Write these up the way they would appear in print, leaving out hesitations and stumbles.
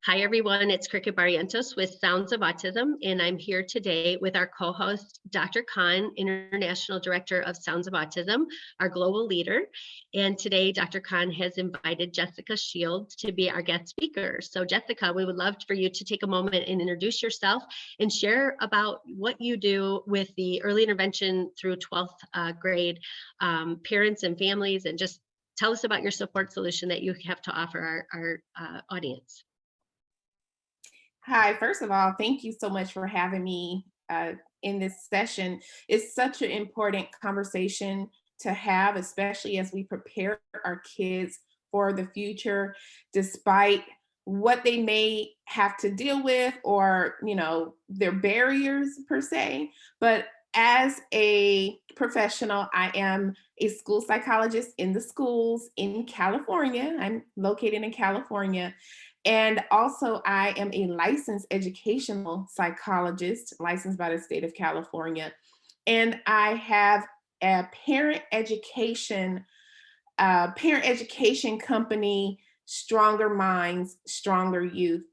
Hi, everyone. It's Cricket Barrientos with Sounds of Autism, and I'm here today with our co-host, Dr. Khan, International Director of Sounds of Autism, our global leader. And today, Dr. Khan has invited Jessika Shields to be our guest speaker. So Jessika, we would love for you to take a moment and introduce yourself and share about what you do with the early intervention through 12th grade parents and families, and just tell us about your support solution that you have to offer our audience. Hi, first of all, thank you so much for having me in this session. It's such an important conversation to have, especially as we prepare our kids for the future, despite what they may have to deal with or, their barriers per se. But as a professional, I am a school psychologist in the schools in California. I'm located in California. And also, I am a licensed educational psychologist, licensed by the state of California. And I have a parent education company, Stronger Minds, Stronger Youth.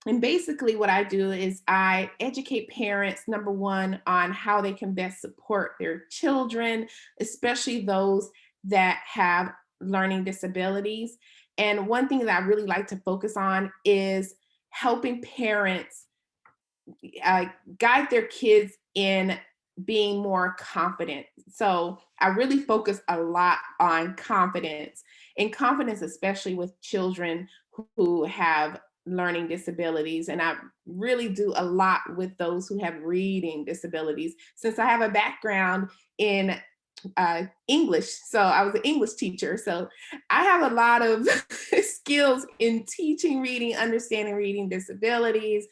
And basically what I do is I educate parents, number one, on how they can best support their children, especially those that have learning disabilities. And one thing that I really like to focus on is helping parents guide their kids in being more confident. So I really focus a lot on confidence, and confidence, especially with children who have learning disabilities. And I really do a lot with those who have reading disabilities, since I have a background in English. So I was an English teacher. So I have a lot of skills in teaching reading, understanding reading disabilities,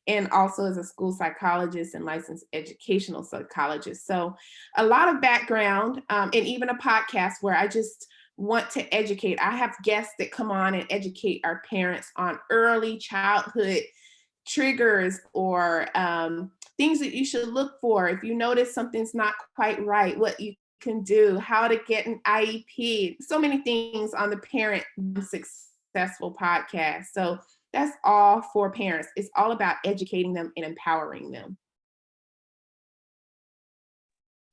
and also as a school psychologist and licensed educational psychologist. So a lot of background, and even a podcast where I just want to educate. I have guests that come on and educate our parents on early childhood triggers or things that you should look for if you notice something's not quite right, what you can do, how to get an IEP, so many things on the Parent Successful podcast. So that's all for parents. It's all about educating them and empowering them.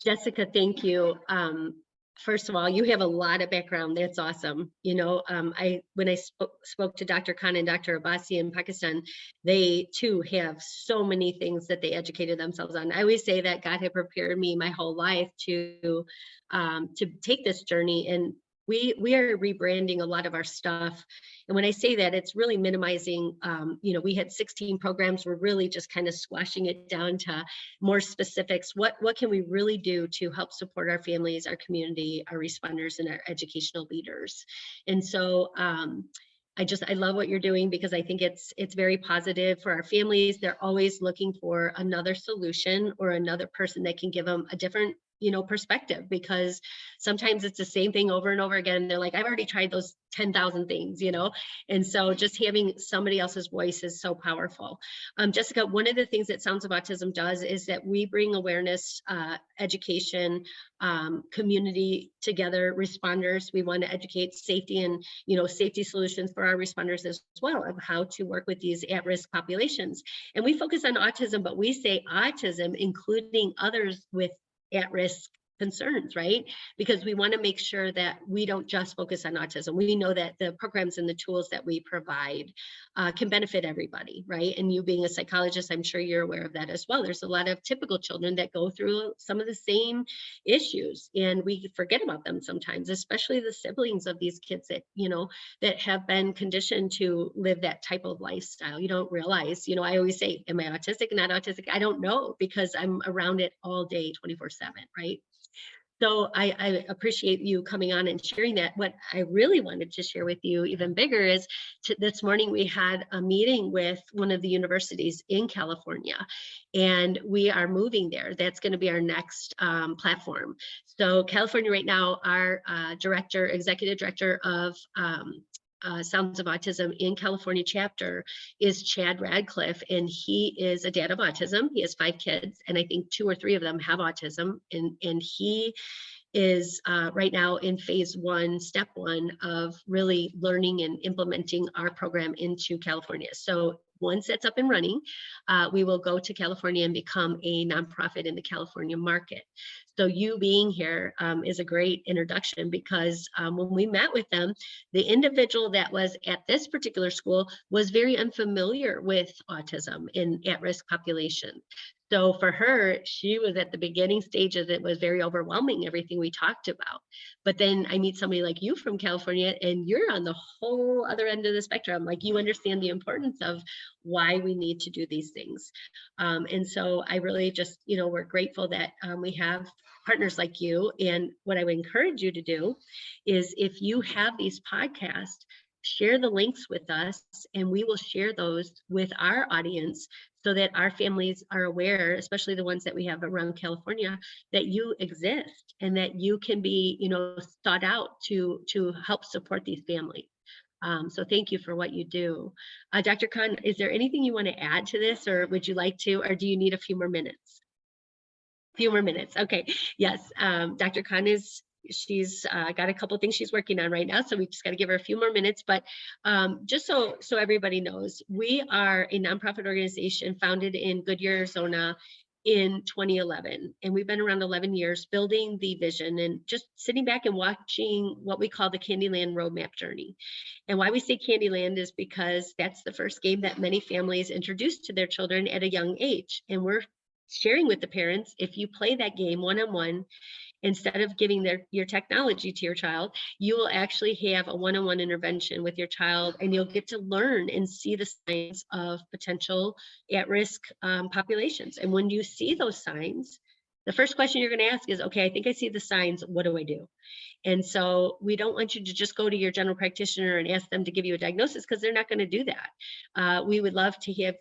Jessika, thank you. First of all, you have a lot of background. That's awesome. When I spoke to Dr. Khan and Dr. Abbasi in Pakistan, they too have so many things that they educated themselves on. I always say that God had prepared me my whole life to take this journey, and we are rebranding a lot of our stuff. And when I say that, it's really minimizing, we had 16 programs. We're really just kind of squashing it down to more specifics. What can we really do to help support our families, our community, our responders, and our educational leaders? And so I love what you're doing, because I think it's very positive for our families. They're always looking for another solution or another person that can give them a different perspective, because sometimes it's the same thing over and over again. They're like, I've already tried those 10,000 things, and so just having somebody else's voice is so powerful. Jessika, one of the things that Sounds of Autism does is that we bring awareness, education, community together, responders. We want to educate safety and safety solutions for our responders as well, of how to work with these at-risk populations. And we focus on autism, but we say autism, including others with at-risk concerns, right? Because we want to make sure that we don't just focus on autism. We know that the programs and the tools that we provide can benefit everybody, right? And you being a psychologist, I'm sure you're aware of that as well. There's a lot of typical children that go through some of the same issues, and we forget about them sometimes, especially the siblings of these kids that, that have been conditioned to live that type of lifestyle. You don't realize, I always say, am I autistic, not autistic? I don't know, because I'm around it all day, 24/7, right? So I appreciate you coming on and sharing that. What I really wanted to share with you even bigger is this morning we had a meeting with one of the universities in California, and we are moving there. That's going to be our next platform. So California right now, our executive director of Sounds of Autism in California chapter is Chad Radcliffe, and he is a dad of autism. He has 5 kids, and I think 2 or 3 of them have autism, and he is right now in phase one, step one of really learning and implementing our program into California. So once that's up and running, we will go to California and become a nonprofit in the California market. So you being here is a great introduction, because when we met with them, the individual that was at this particular school was very unfamiliar with autism in at-risk population. So for her, she was at the beginning stages. It was very overwhelming, everything we talked about. But then I meet somebody like you from California, and you're on the whole other end of the spectrum. Like, you understand the importance of why we need to do these things. And so I really just, we're grateful that we have partners like you. And what I would encourage you to do is, if you have these podcasts, share the links with us, and we will share those with our audience, so that our families are aware, especially the ones that we have around California, that you exist and that you can be, sought out to help support these families. So thank you for what you do. Dr. Khan, is there anything you want to add to this, or would you like to, or do you need a few more minutes? Few more minutes. Okay. Yes. Dr. Khan she's got a couple things she's working on right now, so we just got to give her a few more minutes. But just so everybody knows, we are a nonprofit organization founded in Goodyear, Arizona in 2011, and we've been around 11 years building the vision and just sitting back and watching what we call the Candyland roadmap journey. And why we say Candyland is because that's the first game that many families introduce to their children at a young age, and we're sharing with the parents, if you play that game one-on-one, instead of giving your technology to your child, you will actually have a one-on-one intervention with your child, and you'll get to learn and see the signs of potential at-risk populations. And when you see those signs, the first question you're going to ask is, okay, I think I see the signs. What do I do? And so we don't want you to just go to your general practitioner and ask them to give you a diagnosis, because they're not going to do that. We would love to have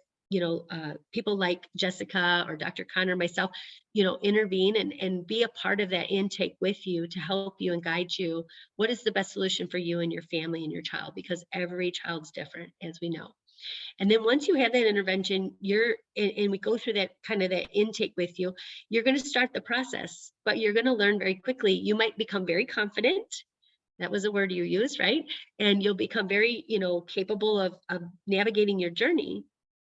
people like Jessika or Dr. Connor, myself, intervene and be a part of that intake with you to help you and guide you. What is the best solution for you and your family and your child? Because every child's different, as we know. And then once you have that intervention, and we go through that kind of that intake with you, you're going to start the process, but you're going to learn very quickly. You might become very confident. That was a word you used, right? And you'll become very, capable of navigating your journey.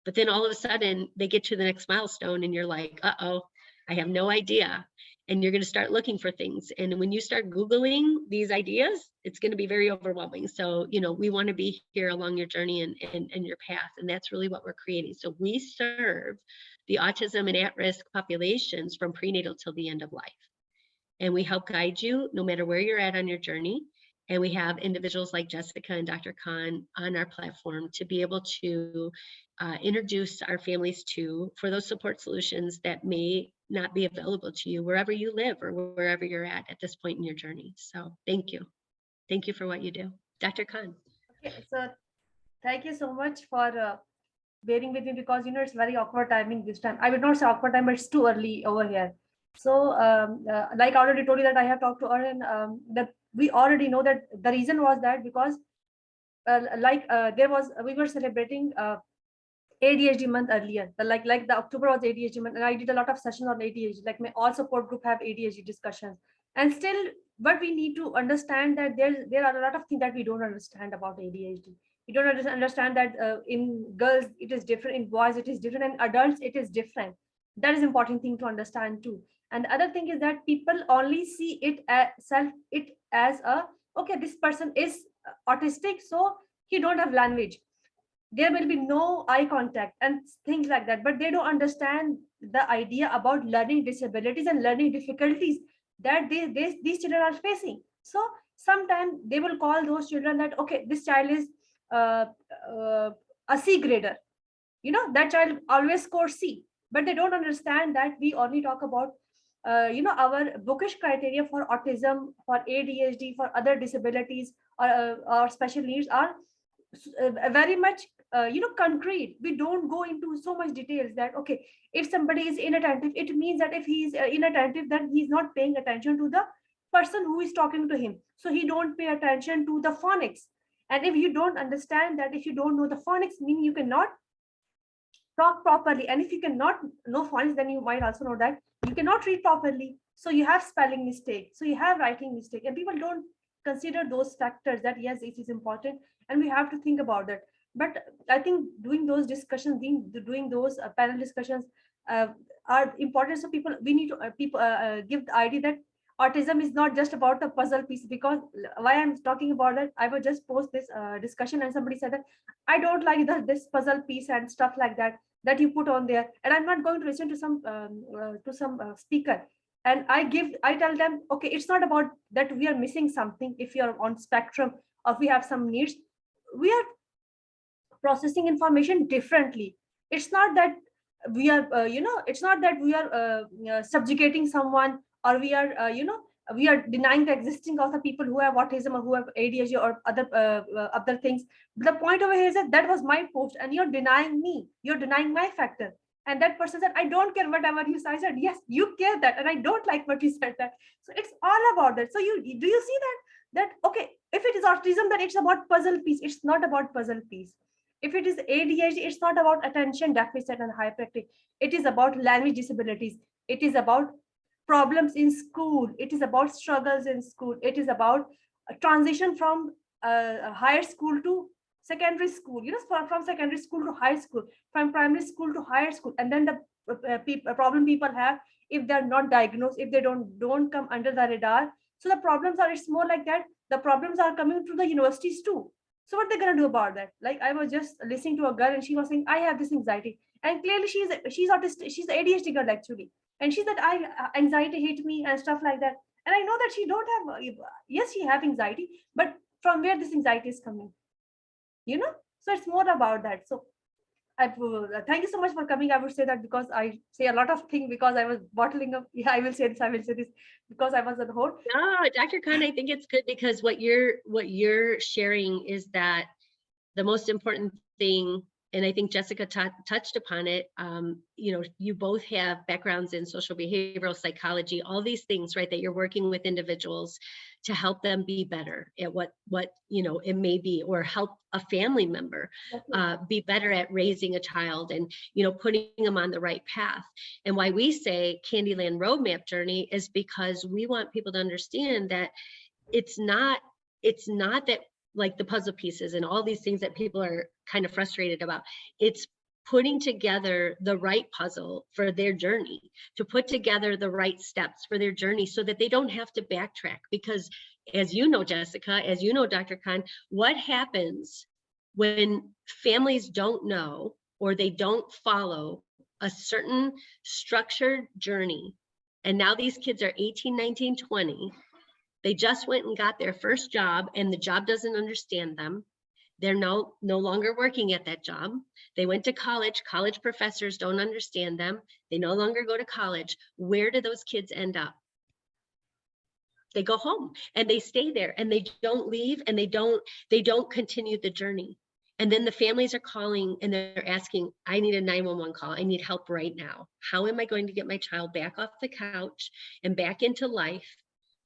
But then all of a sudden they get to the next milestone and you're like, uh-oh, I have no idea. And you're going to start looking for things. And when you start Googling these ideas, it's going to be very overwhelming. So, we want to be here along your journey and your path. And that's really what we're creating. So we serve the autism and at-risk populations from prenatal till the end of life. And we help guide you no matter where you're at on your journey. And we have individuals like Jessika and Dr. Khan on our platform to be able to introduce our families for those support solutions that may not be available to you wherever you live or wherever you're at this point in your journey. So thank you. Thank you for what you do. Dr. Khan. Okay, so thank you so much for bearing with me, because it's very awkward timing this time. I would not say awkward time, but it's too early over here. So like I already told you that I have talked to her, and that we already know that the reason was that because we were celebrating ADHD month earlier. Like the October was ADHD month, and I did a lot of sessions on ADHD. Like my all support group have ADHD discussions, and still, but we need to understand that there are a lot of things that we don't understand about ADHD. We don't understand that in girls it is different, in boys it is different, and adults it is different. That is important thing to understand too. And the other thing is that people only see it as a, okay, this person is autistic, so he don't have language, there will be no eye contact and things like that, but they don't understand the idea about learning disabilities and learning difficulties that these children are facing. So sometimes they will call those children that, okay, this child is a C grader, that child always scores C, but they don't understand that we only talk about our bookish criteria for autism, for ADHD, for other disabilities, or special needs are very much concrete. We don't go into so much details that, okay, if somebody is inattentive, it means that if he is inattentive, then he's not paying attention to the person who is talking to him, so he don't pay attention to the phonics. And if you don't understand that, if you don't know the phonics, meaning you cannot talk properly, and if you cannot know phonics, then you might also know that you cannot read properly. So you have spelling mistake, so you have writing mistake, and people don't consider those factors that yes, it is important, and we have to think about that. But I think doing those discussions, doing those panel discussions uh, are important. So people, we need to give the idea that autism is not just about the puzzle piece. Because why I'm talking about that, I will just post this discussion, and somebody said that I don't like this puzzle piece and stuff like that that you put on there, and I'm not going to listen to some speaker. And I tell them, okay, it's not about that we are missing something. If you're on spectrum, or we have some needs, we are processing information differently. It's not that we are it's not that we are subjugating someone, or we are we are denying the existing of the people who have autism or who have ADHD or other things. The point over here is that that was my post, and you're denying me, you're denying my factor. And that person said, I don't care whatever you said. I said, yes, you care that, and I don't like what you said that. So it's all about that. So do you see that okay, if it is autism, then it's about puzzle piece. It's not about puzzle piece. If it is ADHD, it's not about attention deficit and hyperactivity. It is about language disabilities. It is about problems in school. It is about struggles in school. It is about a transition from higher school to secondary school. From secondary school to high school, from primary school to higher school, and then the problem people have if they're not diagnosed, if they don't come under the radar. So the problems are, it's more like that. The problems are coming to the universities too. So what they're gonna do about that? Like, I was just listening to a girl, and she was saying, I have this anxiety, and clearly she's autistic, she's ADHD girl actually, and she said, I anxiety hit me and stuff like that. And I know that she don't have yes, she have anxiety, but from where this anxiety is coming, you know? So it's more about that. So thank you so much for coming. I would say that because I say a lot of things because I was bottling up. Yeah, I will say this. I will say this because I was on hold. No, Dr. Khan, I think it's good because what you're sharing is that the most important thing, and I think Jessica touched upon it, you both have backgrounds in social behavioral psychology, all these things, right, that you're working with individuals to help them be better at what it may be, or help a family member be better at raising a child and, putting them on the right path. And why we say Candyland Roadmap Journey is because we want people to understand that it's not that, like, the puzzle pieces and all these things that people are kind of frustrated about. It's putting together the right puzzle for their journey, to put together the right steps for their journey so that they don't have to backtrack. Because as you know, Jessica, as you know, Dr. Khan, what happens when families don't know or they don't follow a certain structured journey? And now these kids are 18, 19, 20. They just went and got their first job, and the job doesn't understand them. They're no longer working at that job. They went to college. College professors don't understand them. They no longer go to college. Where do those kids end up? They go home and they stay there, and they don't leave, and they don't continue the journey. And then the families are calling and they're asking, I need a 911 call. I need help right now. How am I going to get my child back off the couch and back into life?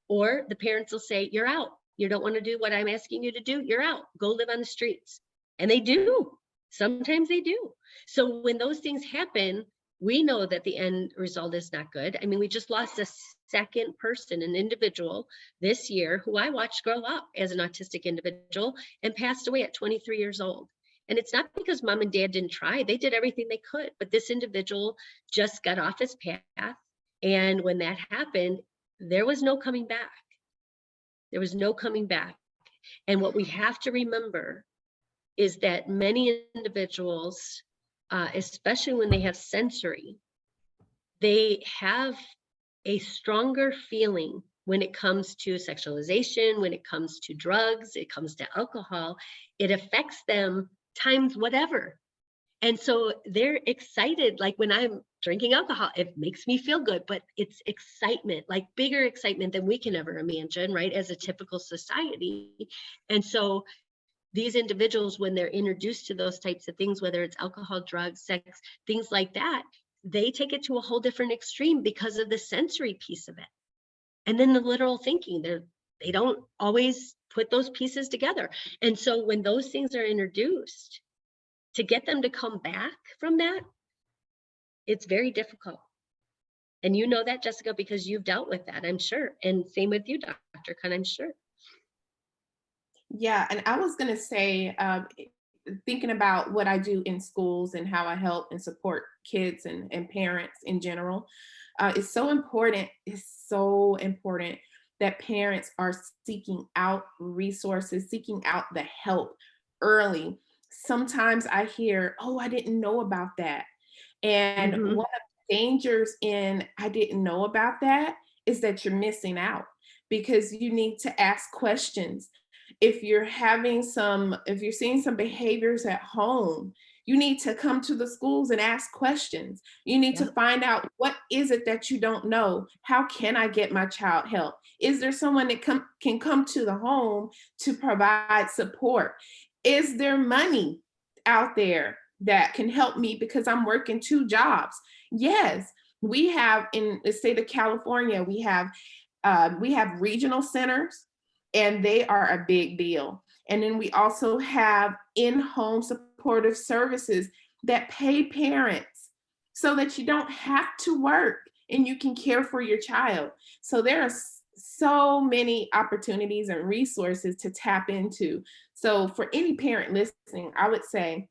Or the parents will say, you're out. You don't want to do what I'm asking you to do. You're out. Go live on the streets. And they do. Sometimes they do. So when those things happen, we know that the end result is not good. I mean, we just lost a second person, an individual this year who I watched grow up as an autistic individual and passed away at 23 years old. And it's not because mom and dad didn't try. They did everything they could, but this individual just got off his path. And when that happened, there was no coming back. There was no coming back. And what we have to remember is that many individuals, especially when they have sensory, they have a stronger feeling when it comes to sexualization, when it comes to drugs, it comes to alcohol. It affects them times whatever. And so they're excited. Like when I'm drinking alcohol, it makes me feel good, but it's excitement, like bigger excitement than we can ever imagine, right? As a typical society. And so these individuals, when they're introduced to those types of things, whether it's alcohol, drugs, sex, things like that, they take it to a whole different extreme because of the sensory piece of it. And then the literal thinking, they don't always put those pieces together. And so when those things are introduced, to get them to come back from that, it's very difficult. And you know that, Jessica, because you've dealt with that, I'm sure. And same with you, Dr. Khan, I'm sure. Yeah, and I was going to say, thinking about what I do in schools and how I help and support kids and parents in general, it's so important. It's so important that parents are seeking out resources, seeking out the help early. Sometimes I hear, oh, I didn't know about that. And Mhm. one of the dangers in I didn't know about that is that you're missing out because you need to ask questions. If if you're seeing some behaviors at home, you need to come to the schools and ask questions. You need to Yeah. find out, what is it that you don't know? How can I get my child help? Is there someone that can come to the home to provide support? Is there money out there that can help me because I'm working 2 jobs? Yes, we have in the state of California, we have regional centers, and they are a big deal. And then we also have in-home supportive services that pay parents so that you don't have to work and you can care for your child. So there are so many opportunities and resources to tap into. So for any parent listening, I would say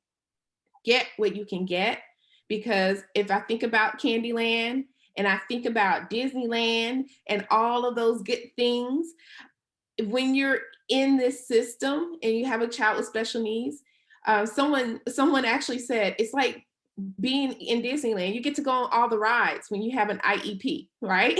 get what you can get, because if I think about Candyland and I think about Disneyland and all of those good things, when you're in this system and you have a child with special needs, someone actually said it's like being in Disneyland. You get to go on all the rides when you have an IEP, right?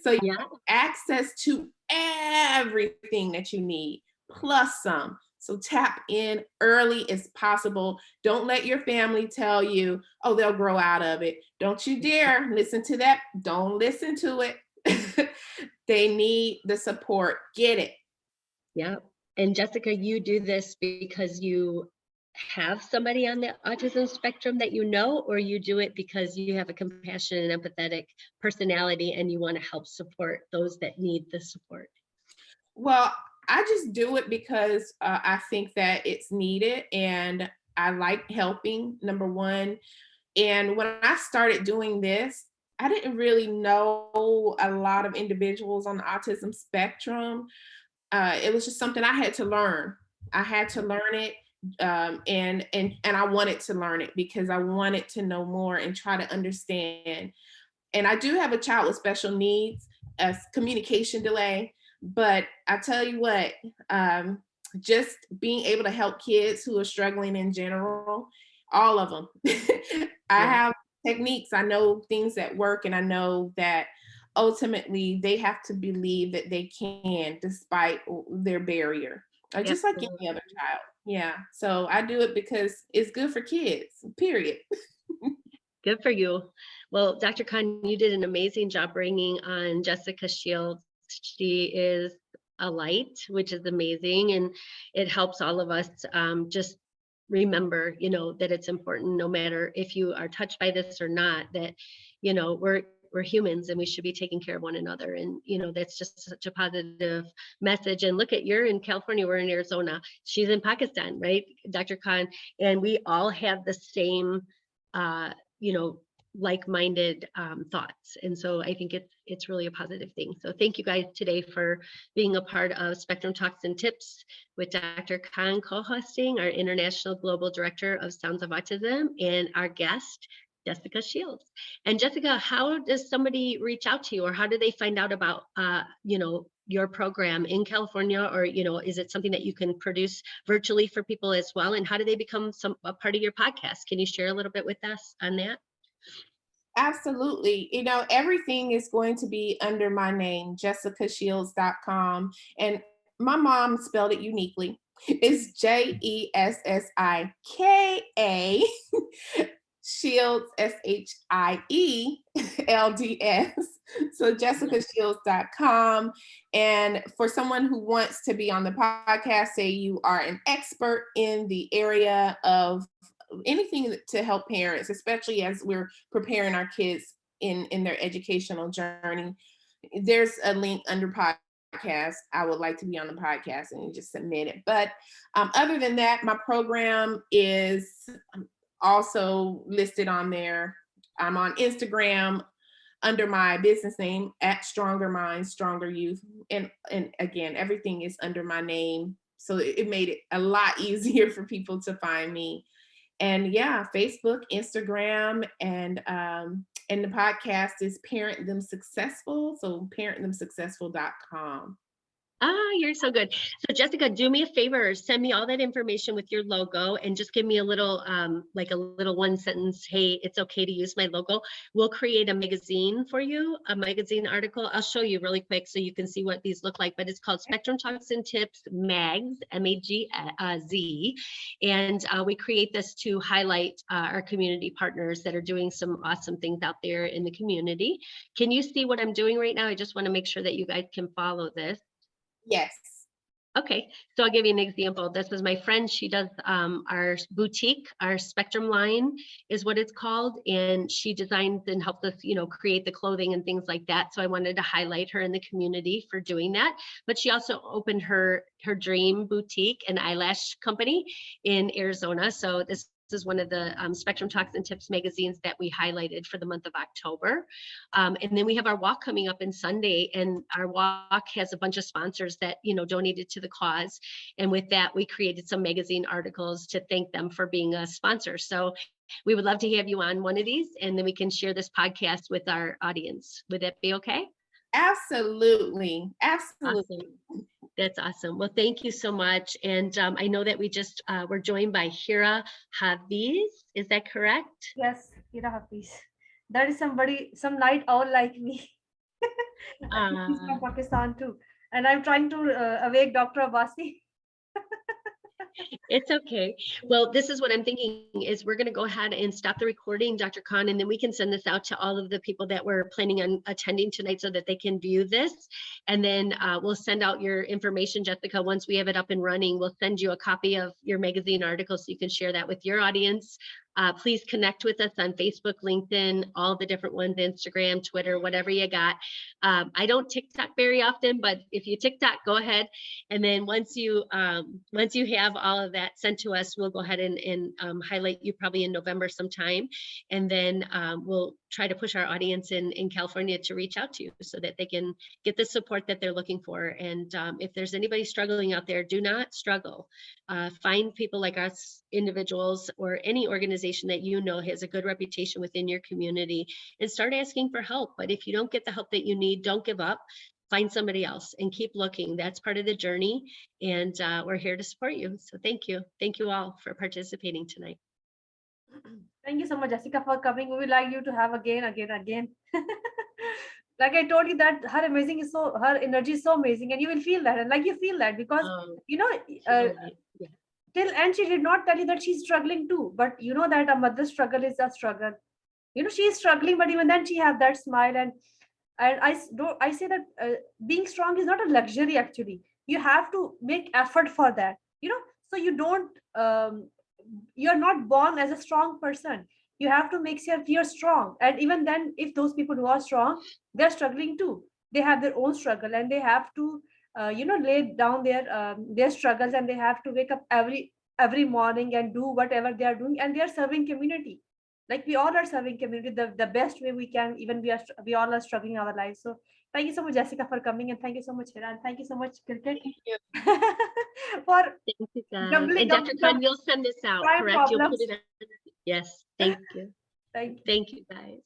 So you Yeah. have access to everything that you need, plus some. So tap in early as possible. Don't let your family tell you, oh, they'll grow out of it. Don't you dare listen to that. Don't listen to it. They need the support. Get it. Yeah. And Jessica, you do this because you have somebody on the autism spectrum that you know, or you do it because you have a compassionate and empathetic personality and you want to help support those that need the support? Well, I just do it because I think that it's needed and I like helping, number one. And when I started doing this, I didn't really know a lot of individuals on the autism spectrum. It was just something I had to learn. I had to learn it, and I wanted to learn it because I wanted to know more and try to understand. And I do have a child with special needs, a communication delay. But I tell you what, um, just being able to help kids who are struggling in general, all of them. I Yeah. have techniques, I know things that work, and I know that ultimately they have to believe that they can despite their barrier, just like any other Absolutely. child. Yeah. So I do it because it's good for kids, period. Good for you. Well, Dr. Khan, you did an amazing job bringing on Jessica Shields. She is a light, which is amazing. And it helps all of us just remember, that it's important, no matter if you are touched by this or not, that, we're humans and we should be taking care of one another. And, that's just such a positive message. And look, you're in California, we're in Arizona. She's in Pakistan, right, Dr. Khan? And we all have the same uh, you know, like-minded thoughts. And so I think it's really a positive thing. So thank you guys today for being a part of Spectrum Talks and Tips with Dr. Khan co-hosting, our International Global Director of Sounds of Autism, and our guest, Jessica Shields. And Jessica, how does somebody reach out to you, or how do they find out about, your program in California, or, is it something that you can produce virtually for people as well? And how do they become a part of your podcast? Can you share a little bit with us on that? Absolutely. Everything is going to be under my name, jessicashields.com. And my mom spelled it uniquely. It's Jessika Shields, Shields. So jessicashields.com. And for someone who wants to be on the podcast, say you are an expert in the area of anything to help parents, especially as we're preparing our kids in their educational journey, there's a link under podcast. I would like to be on the podcast, and you just submit it. But other than that, my program is also listed on there. I'm on Instagram under my business name at Stronger Minds, Stronger Youth. And again, everything is under my name. So it made it a lot easier for people to find me. And yeah, Facebook, Instagram, and the podcast is Parent Them Successful. So parentthemsuccessful.com. Ah, you're so good. So Jessica, do me a favor, send me all that information with your logo and just give me a little, like a little one sentence, hey, it's okay to use my logo. We'll create a magazine for you, a magazine article. I'll show you really quick so you can see what these look like, but it's called Spectrum Talks and Tips Mags, M-A-G-Z. And we create this to highlight our community partners that are doing some awesome things out there in the community. Can you see what I'm doing right now? I just want to make sure that you guys can follow this. Yes. Okay, so I'll give you an example. This is my friend. She does our boutique, our Spectrum line is what it's called. And she designs and helps us, you know, create the clothing and things like that. So I wanted to highlight her in the community for doing that. But she also opened her dream boutique and eyelash company in Arizona. So this is one of the Spectrum Talks and Tips magazines that we highlighted for the month of October. And then we have our walk coming up in Sunday, and our walk has a bunch of sponsors that, you know, donated to the cause. And with that, we created some magazine articles to thank them for being a sponsor. So we would love to have you on one of these, and then we can share this podcast with our audience. Would that be okay? Absolutely. Absolutely. Awesome. That's awesome. Well, thank you so much. And I know that we just were joined by Hira Hafiz. Is that correct? Yes, Hira Hafiz. That is somebody, some night owl like me. He's from Pakistan too. And I'm trying to awake Dr. Abbasi. It's okay. Well, this is what I'm thinking is we're going to go ahead and stop the recording, Dr. Khan, and then we can send this out to all of the people that were planning on attending tonight so that they can view this. And then we'll send out your information, Jessica. Once we have it up and running, we'll send you a copy of your magazine article so you can share that with your audience. Please connect with us on Facebook, LinkedIn, all the different ones, Instagram, Twitter, whatever you got. I don't TikTok very often, but if you TikTok, go ahead. And then once you have all of that sent to us, we'll go ahead and highlight you probably in November sometime. And then we'll try to push our audience in California to reach out to you so that they can get the support that they're looking for. And if there's anybody struggling out there, do not struggle. Find people like us, individuals, or any organization that you know has a good reputation within your community, and start asking for help. But if you don't get the help that you need, don't give up. Find somebody else and keep looking. That's part of the journey, and we're here to support you. So thank you. Thank you all for participating tonight. Thank you so much, Jessica, for coming. We would like you to have again. Like I told you that her energy is so amazing, and you will feel that, and like you feel that because till end she did not tell you that she's struggling too, but you know that a mother's struggle is a struggle. You know, she is struggling, but even then she have that smile. And I say that being strong is not a luxury. Actually, you have to make effort for that, you know. So you don't you're not born as a strong person. You have to make yourself you're strong. And even then, if those people who are strong, they're struggling too. They have their own struggle, and they have to lay down their struggles, and they have to wake up every morning and do whatever they are doing, and they are serving community. Like we all are serving community the best way we can. Even we all are struggling our lives. So thank you so much, Jessica, for coming, and thank you so much, Hira, and thank you so much, Cricket, for Thank you, guys. doubling And up Dr. the Khan, you'll send this out, crime correct? You'll put problems. it on. Yes, thank you. Thank you. Thank you, guys.